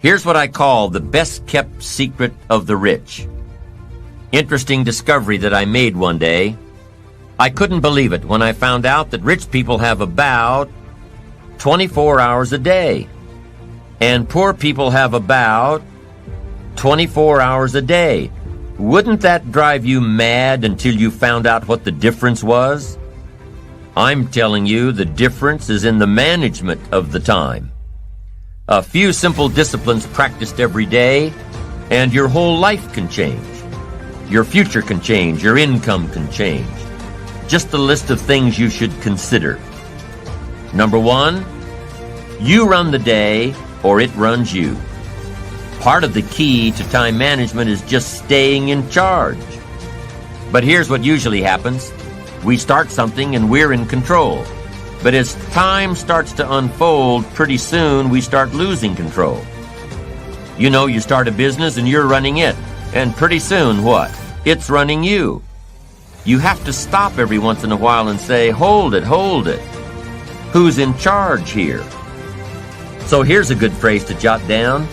Here's what I call the best-kept secret of the rich. Interesting discovery that I made one day. I couldn't believe it when I found out that rich people have about 24 hours a day, and poor people have about 24 hours a day. Wouldn't that drive you mad until you found out what the difference was? I'm telling you, the difference is in the management of the time. A few simple disciplines practiced every day, and your whole life can change. Your future can change, your income can change. Just a list of things you should consider. Number one, you run the day or it runs you. Part of the key to time management is just staying in charge. But here's what usually happens. We start something and we're in control. But as time starts to unfold, pretty soon we start losing control. You know, you start a business and you're running it. And pretty soon, what? It's running you. You have to stop every once in a while and say, hold it, hold it. Who's in charge here? So here's a good phrase to jot down.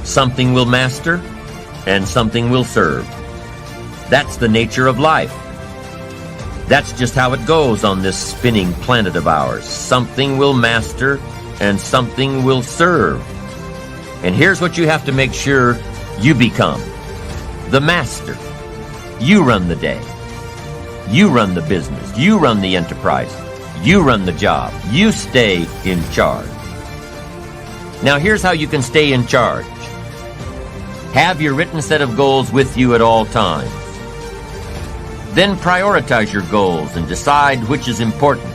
Something will master and something will serve. That's the nature of life. That's just how it goes on this spinning planet of ours. Something will master and something will serve. And here's what you have to make sure you become. The master. You run the day. You run the business. You run the enterprise. You run the job. You stay in charge. Now here's how you can stay in charge. Have your written set of goals with you at all times. Then prioritize your goals and decide which is important.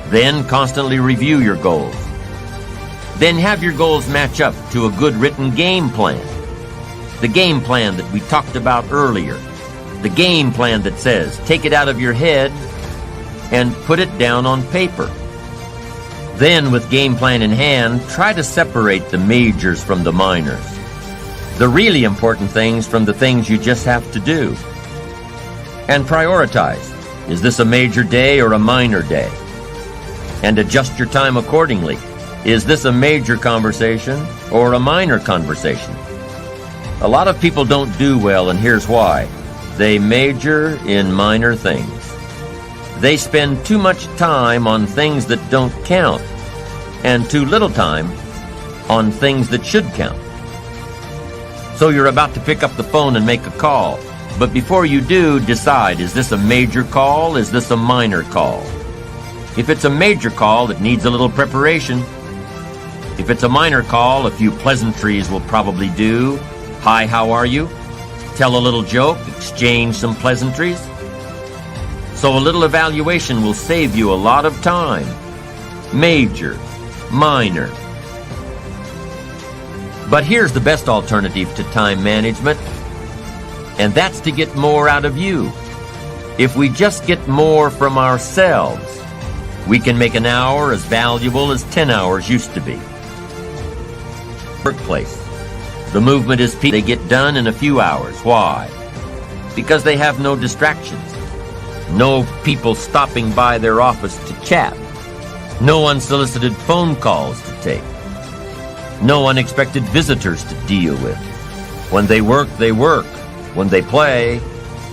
Then constantly review your goals. Then have your goals match up to a good written game plan. The game plan that we talked about earlier. The game plan that says, take it out of your head and put it down on paper. Then, with game plan in hand, try to separate the majors from the minors. The really important things from the things you just have to do. And prioritize. Is this a major day or a minor day? And adjust your time accordingly. Is this a major conversation or a minor conversation? A lot of people don't do well, and here's why. They major in minor things. They spend too much time on things that don't count, and too little time on things that should count. So you're about to pick up the phone and make a call. But before you do, decide, is this a major call? Is this a minor call? If it's a major call, it needs a little preparation. If it's a minor call, a few pleasantries will probably do. Hi, how are you? Tell a little joke, exchange some pleasantries. So a little evaluation will save you a lot of time. Major, minor. But here's the best alternative to time management, and that's to get more out of you. If we just get more from ourselves, we can make an hour as valuable as 10 hours used to be. Workplace. The movement is people. They get done in a few hours. Why? Because they have no distractions. No people stopping by their office to chat. No unsolicited phone calls to take. No unexpected visitors to deal with. When they work, they work. When they play,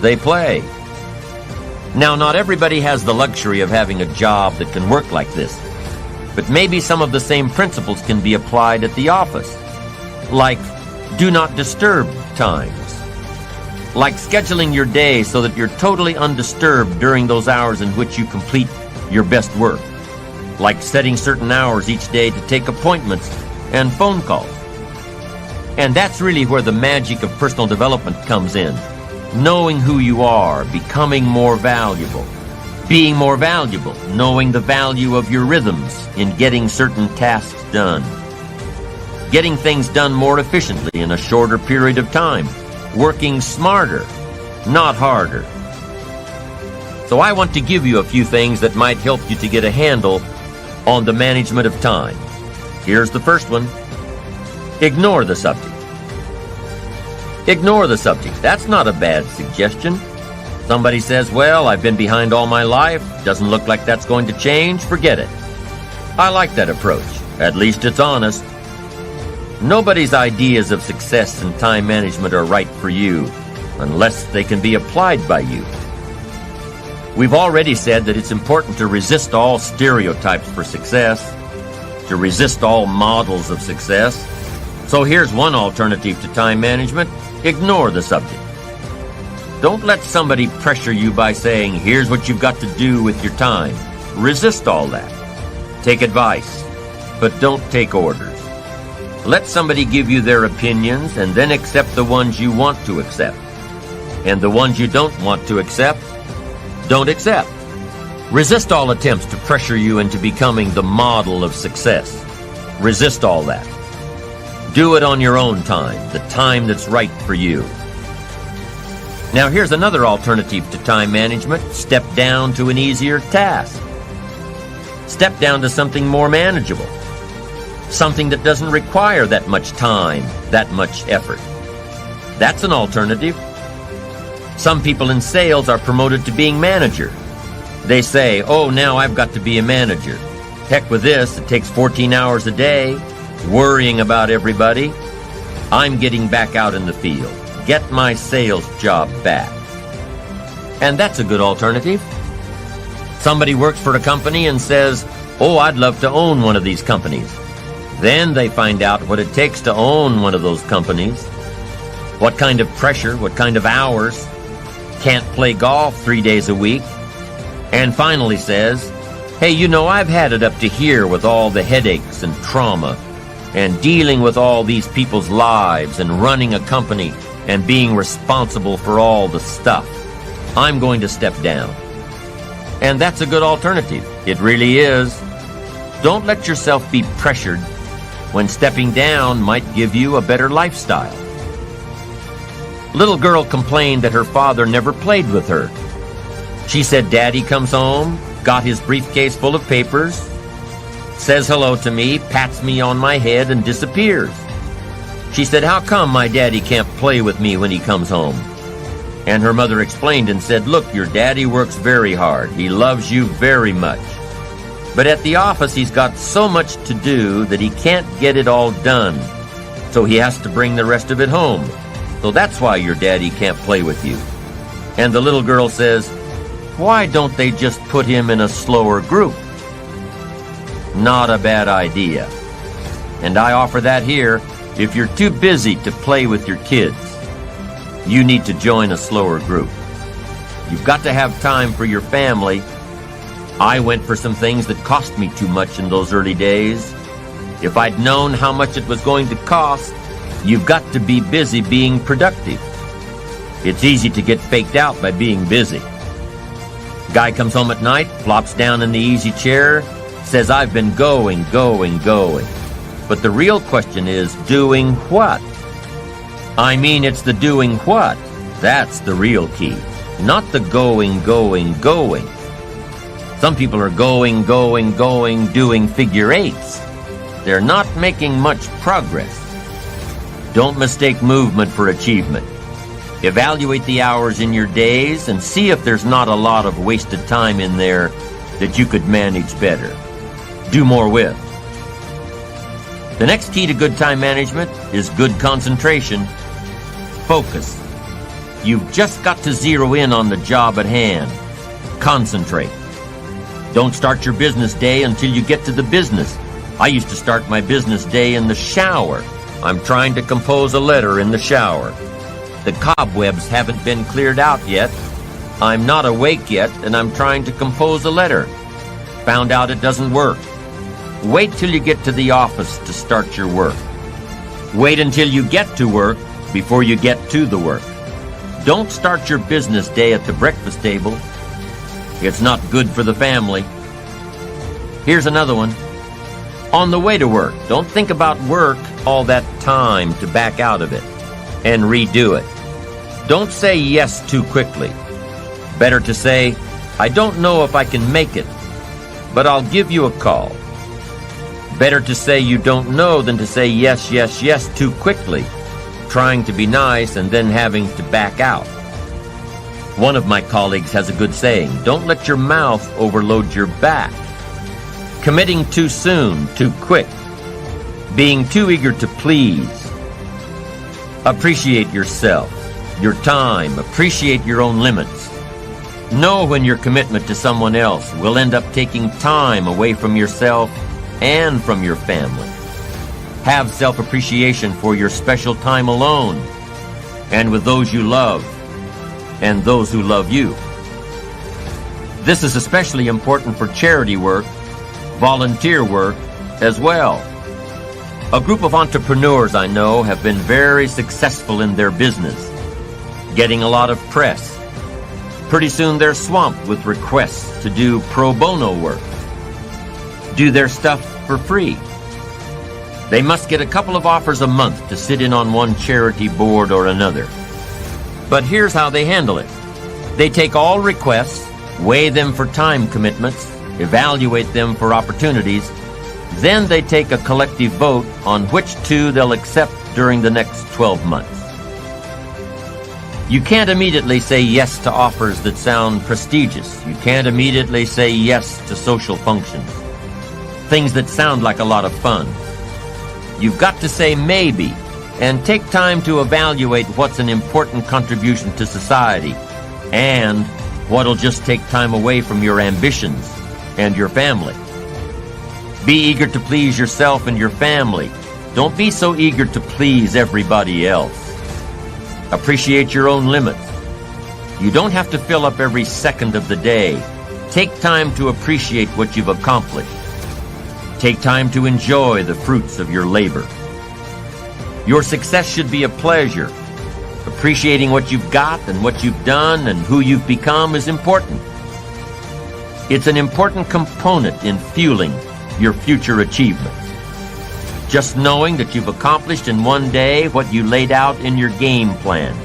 they play. Now, not everybody has the luxury of having a job that can work like this. But maybe some of the same principles can be applied at the office. Like do not disturb times. Like scheduling your day so that you're totally undisturbed during those hours in which you complete your best work. Like setting certain hours each day to take appointments and phone calls. And that's really where the magic of personal development comes in. Knowing who you are, becoming more valuable. Being more valuable, knowing the value of your rhythms in getting certain tasks done. Getting things done more efficiently in a shorter period of time. Working smarter, not harder. So I want to give you a few things that might help you to get a handle on the management of time. Here's the first one. Ignore the subject. Ignore the subject. That's not a bad suggestion. Somebody says, well, I've been behind all my life. Doesn't look like that's going to change. Forget it. I like that approach. At least it's honest. Nobody's ideas of success and time management are right for you unless they can be applied by you. We've already said that it's important to resist all stereotypes for success, to resist all models of success. So here's one alternative to time management: ignore the subject. Don't let somebody pressure you by saying, here's what you've got to do with your time. Resist all that. Take advice, but don't take orders. Let somebody give you their opinions and then accept the ones you want to accept. And the ones you don't want to accept, don't accept. Resist all attempts to pressure you into becoming the model of success. Resist all that. Do it on your own time, the time that's right for you. Now here's another alternative to time management: step down to an easier task. Step down to something more manageable. Something that doesn't require that much time, that much effort. That's an alternative. Some people in sales are promoted to being manager. They say, oh, now I've got to be a manager. Heck with this, it takes 14 hours a day, worrying about everybody. I'm getting back out in the field. Get my sales job back. And that's a good alternative. Somebody works for a company and says, oh, I'd love to own one of these companies. Then they find out what it takes to own one of those companies. What kind of pressure, what kind of hours. Can't play golf 3 days a week. And finally says, hey, you know, I've had it up to here with all the headaches and trauma and dealing with all these people's lives and running a company and being responsible for all the stuff. I'm going to step down. And that's a good alternative. It really is. Don't let yourself be pressured when stepping down might give you a better lifestyle. Little girl complained that her father never played with her. She said, Daddy comes home, got his briefcase full of papers, says hello to me, pats me on my head, and disappears. She said, how come my daddy can't play with me when he comes home? And her mother explained and said, look, your daddy works very hard. He loves you very much. But at the office, he's got so much to do that he can't get it all done. So he has to bring the rest of it home. So that's why your daddy can't play with you. And the little girl says, why don't they just put him in a slower group? Not a bad idea. And I offer that here. If you're too busy to play with your kids, you need to join a slower group. You've got to have time for your family. I went for some things that cost me too much in those early days. If I'd known how much it was going to cost, you've got to be busy being productive. It's easy to get faked out by being busy. Guy comes home at night, flops down in the easy chair, says, I've been going. But the real question is, doing what? I mean, it's the doing what. That's the real key. Not the going. Some people are going, doing figure eights. They're not making much progress. Don't mistake movement for achievement. Evaluate the hours in your days and see if there's not a lot of wasted time in there that you could manage better. Do more with. The next key to good time management is good concentration. Focus. You've just got to zero in on the job at hand. Concentrate. Don't start your business day until you get to the business. I used to start my business day in the shower. I'm trying to compose a letter in the shower. The cobwebs haven't been cleared out yet. I'm not awake yet, and I'm trying to compose a letter. Found out it doesn't work. Wait till you get to the office to start your work. Wait until you get to work before you get to the work. Don't start your business day at the breakfast table. It's not good for the family. Here's another one. On the way to work, don't think about work all that time to back out of it and redo it. Don't say yes too quickly. Better to say, I don't know if I can make it, but I'll give you a call. Better to say you don't know than to say yes too quickly, trying to be nice and then having to back out. One of my colleagues has a good saying, don't let your mouth overload your back. Committing too soon, too quick. Being too eager to please. Appreciate yourself, your time, appreciate your own limits. Know when your commitment to someone else will end up taking time away from yourself and from your family. Have self-appreciation for your special time alone and with those you love and those who love you. This is especially important for charity work, volunteer work as well. A group of entrepreneurs I know have been very successful in their business, getting a lot of press. Pretty soon they're swamped with requests to do pro bono work, do their stuff for free. They must get a couple of offers a month to sit in on one charity board or another. But here's how they handle it. They take all requests, weigh them for time commitments, evaluate them for opportunities, then they take a collective vote on which two they'll accept during the next 12 months. You can't immediately say yes to offers that sound prestigious. You can't immediately say yes to social functions, things that sound like a lot of fun. You've got to say maybe and take time to evaluate what's an important contribution to society and what'll just take time away from your ambitions and your family. Be eager to please yourself and your family. Don't be so eager to please everybody else. Appreciate your own limits. You don't have to fill up every second of the day. Take time to appreciate what you've accomplished. Take time to enjoy the fruits of your labor. Your success should be a pleasure. Appreciating what you've got and what you've done and who you've become is important. It's an important component in fueling your future achievements. Just knowing that you've accomplished in one day what you laid out in your game plan.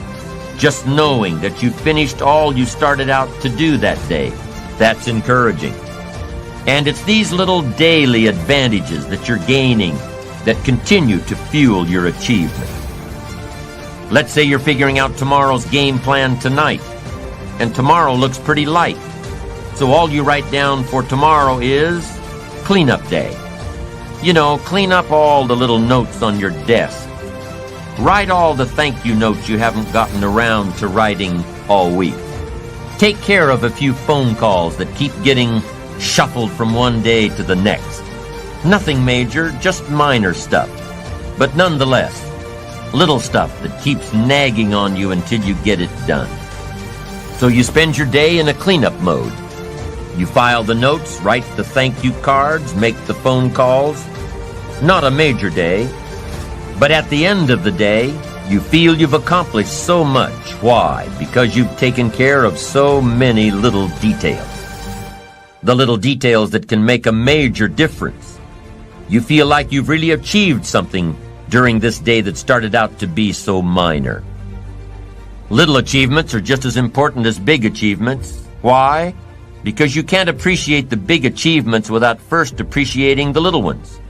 Just knowing that you finished all you started out to do that day. That's encouraging. And it's these little daily advantages that you're gaining that continue to fuel your achievement. Let's say you're figuring out tomorrow's game plan tonight, and tomorrow looks pretty light. So all you write down for tomorrow is cleanup day. You know, clean up all the little notes on your desk. Write all the thank you notes you haven't gotten around to writing all week. Take care of a few phone calls that keep getting shuffled from one day to the next. Nothing major, just minor stuff. But nonetheless, little stuff that keeps nagging on you until you get it done. So you spend your day in a cleanup mode. You file the notes, write the thank you cards, make the phone calls. Not a major day, but at the end of the day, you feel you've accomplished so much. Why? Because you've taken care of so many little details. The little details that can make a major difference. You feel like you've really achieved something during this day that started out to be so minor. Little achievements are just as important as big achievements. Why? Because you can't appreciate the big achievements without first appreciating the little ones.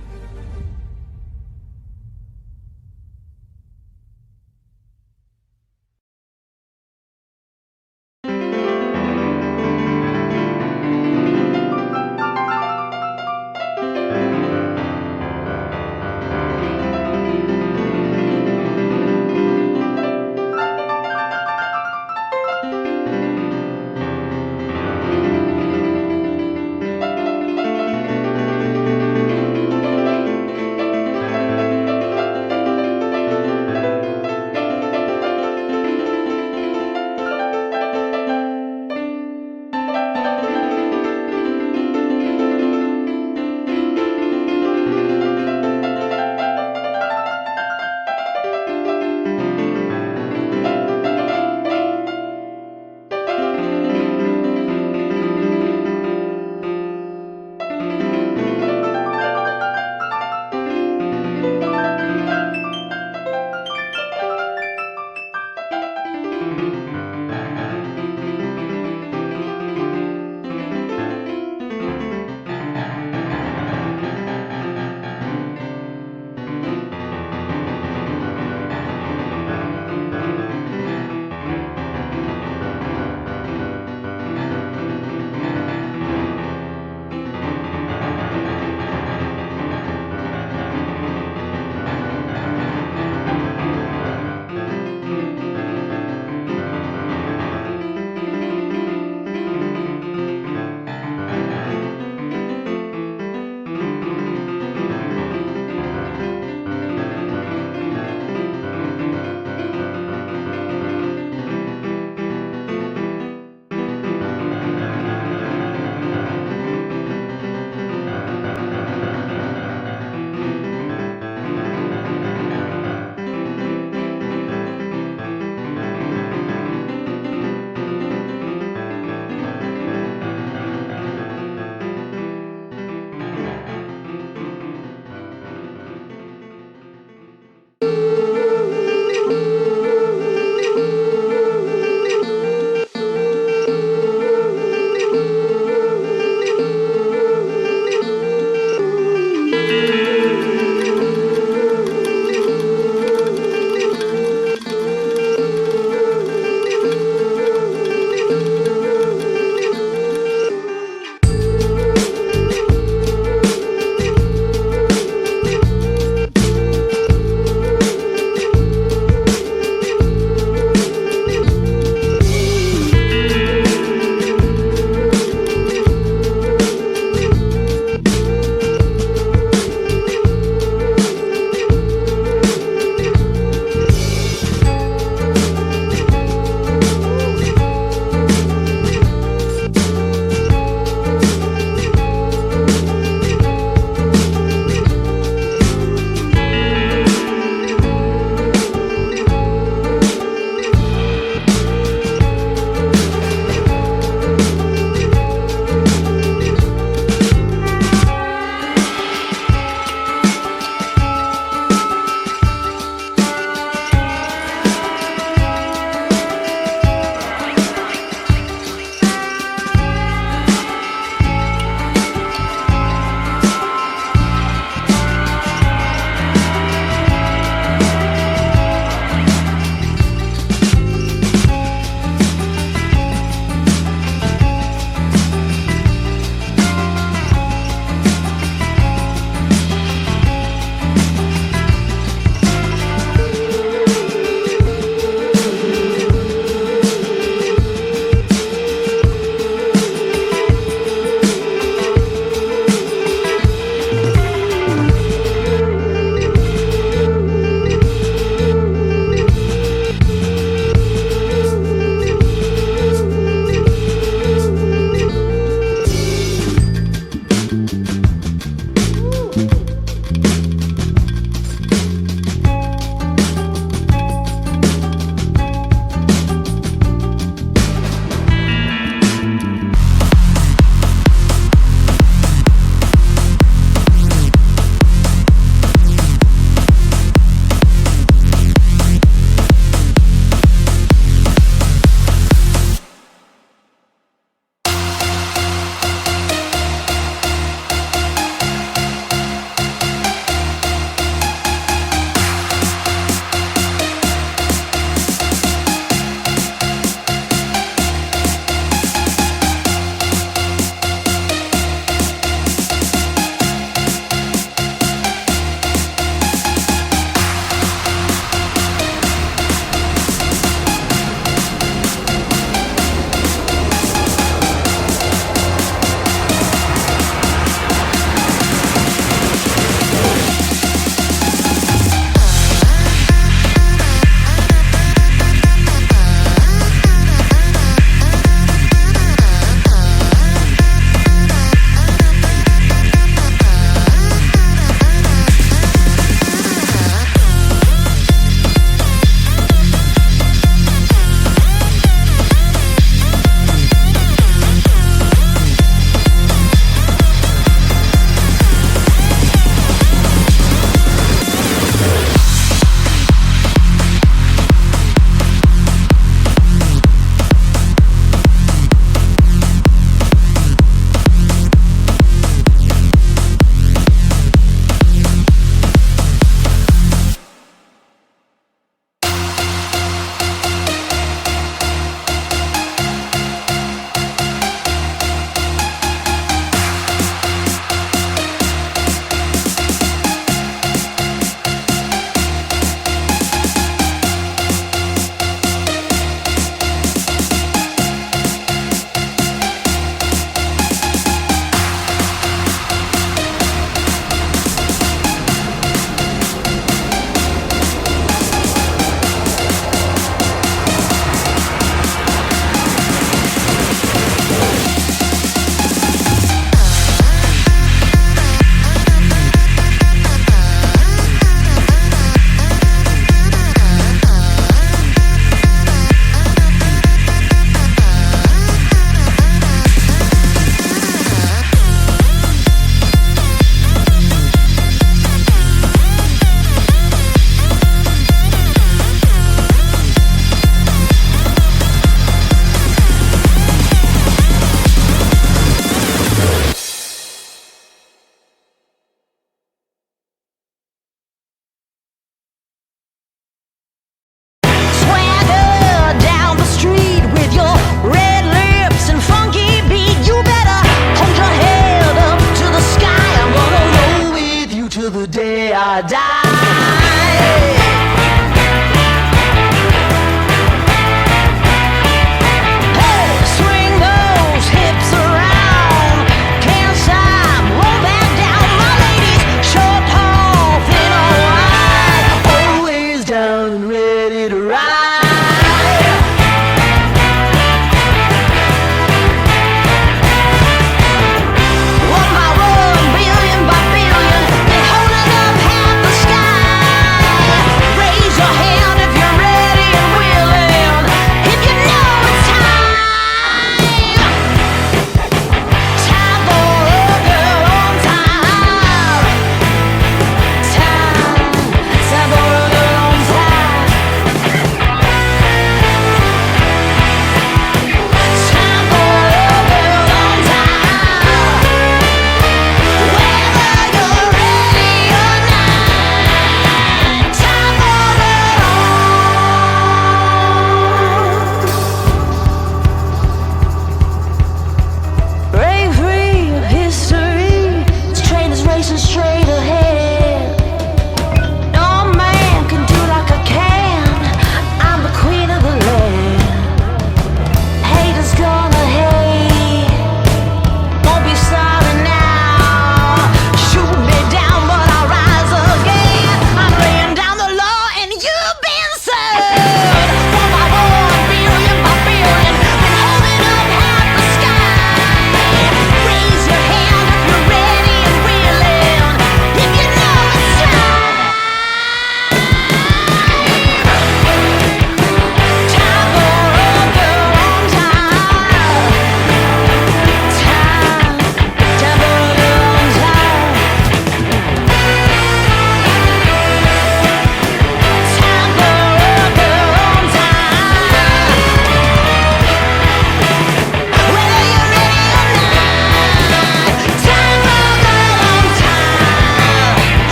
da